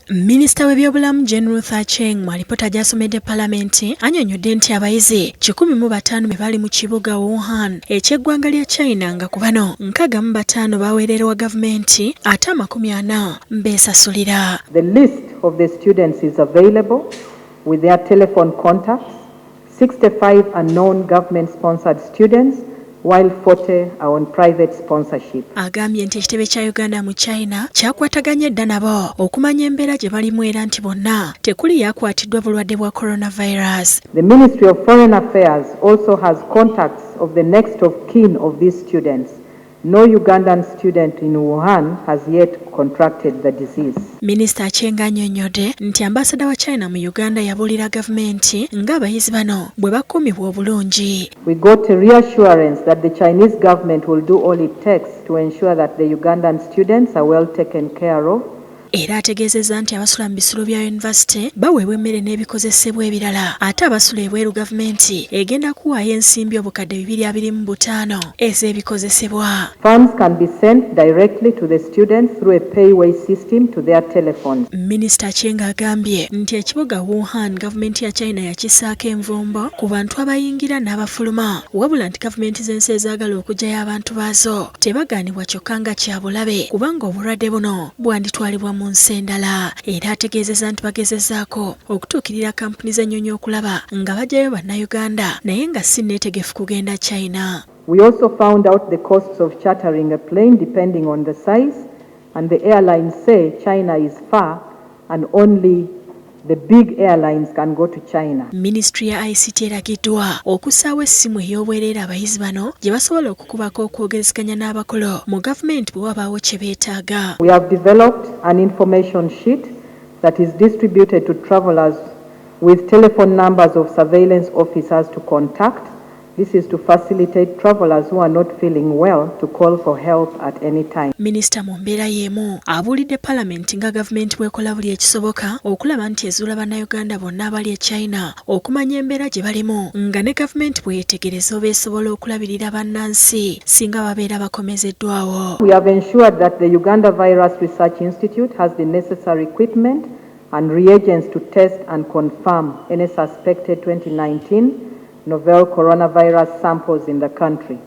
Minisita w'ebyobulamu Jane Ruth Aceng mu alipoota gy'asomedde Paalamenti annyonnyodde nti abayizi 105 be bali mu kibuga Wuhan eky'eggwanga lya China nga ku bano 65 baweererwa gavumenti ate 40 beesasulira. The list of the students is available with their telephone contacts. 65 are non-government-sponsored students, while 40 are on private sponsorship. Agambye nti ekitebe kya Uganda mu China kyakwataganye dda nabo okumanya embeera gye balimu era nti bonna tekuli yakwatiddwa bulwadde bwa coronavirus. The Ministry of Foreign Affairs also has contacts of the next of kin of these students. No Ugandan student in Wuhan has yet contracted the disease. Minisita Aceng annyonnyodde nti ambasada wa China mu Uganda yabuulira gavumenti ng'abayizi bano bwe bakuumibwa obulungi. We got a reassurance that the Chinese government will do all it takes to ensure that the Ugandan students are well taken care of. Era ategeezezza nti abasula mu bisulo bya yunivasite baweebwa emmere n'ebikozesebwa ebirala ate abasula ebweru gavumenti egenda kuwaayo ensimbi obukadde 225 ez'ebikozesebwa. Funds can be sent directly to the students through a payway system to their telephones. Minisita Aceng agambye nti ekibuga Wuhan gavumenti ya China yakissaako envumbo ku bantu abayingira n'abafuluma wabula nti gavumenti z'ensi ezaagala okugyayo abantu baazo tebagaanibwa kyokka nga kyabulabe kubanga obulwadde buno bwanditwalibwa mu nsi endala. Era ategeezezza nti bagezezzaako okutuukirira kampuni z'ennyonyi okulaba nga bajjayo bannayuganda naye nga si neetegefu kugenda China. We also found out the costs of chartering a plane depending on the size, and the airlines say China is far and only the big airlines can go to China. Ministry ya ICT eragiddwa okussaawo essimu ey'obwereere abayizi bano gye basobola okukubako okwogerezeganya n'abakolo mu gavumenti bwe wabaawo kye beetaaga. We have developed an information sheet that is distributed to travelers with telephone numbers of surveillance officers to contact. This is to facilitate travelers who are not feeling well to call for help at any time. Minisita mu mbeera y'emu abuulidde Paalamenti nga gavumenti bw'ekola buli ekisoboka okulaba nti ezuula bannayuganda bonna abali e China okumanya embeera gye balimu nga ne gavumenti bw'eyetegereza oba esobola okulabirira bannansi singa babeera bakomezeddwawo. We have ensured that the Uganda Virus Research Institute has the necessary equipment and reagents to test and confirm any suspected 2019 novel coronavirus samples in the country.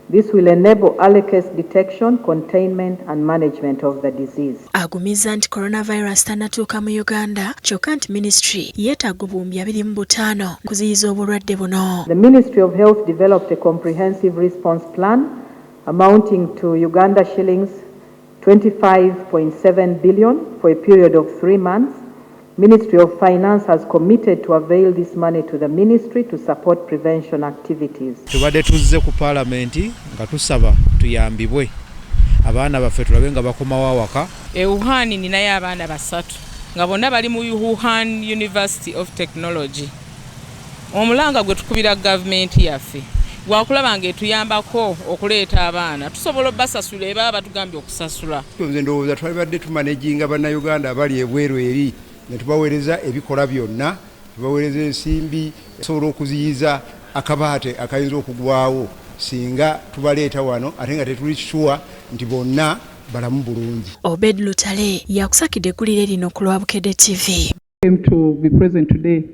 This will enable early case detection, containment and management of the disease. Agumizza nti coronavirus tannatuuka mu Uganda kyokka nti ministry yeetaaga obuwumbi 25 kuziyiza obulwadde buno. The Ministry of Health developed a comprehensive response plan amounting to Uganda shillings 25.7 billion for a period of 3 months. Ministry of Finance has committed to avail this money to the ministry to support prevention activities. Tubadde tuzze ku Paalamenti nga tusaba tuyambibwe abaana baffe tulabe nga bakomawo awaka. Wuhan ninayo abaana 3 nga bonna bali mu Wuhan University of Technology. Omulanga gwe tukubira gavumenti yaffe gwakulaba nga etuyambako okuleeta abaana tusobola obbasasula eba batugambye okusasula. Nze ndowooza twalibadde tumanaginga bannayuganda abali ebweru eri ne tubaweereza ebikola byonna, tubaweereza ensimbi sobola okuziyiza akabaate akayinza okugwawo singa tubaleeta wano ate nga tetuli sure nti bonna balamu bulungi. Obed Lutale yakusakidde eggulire lino ku Lwabukedde TV. To be present today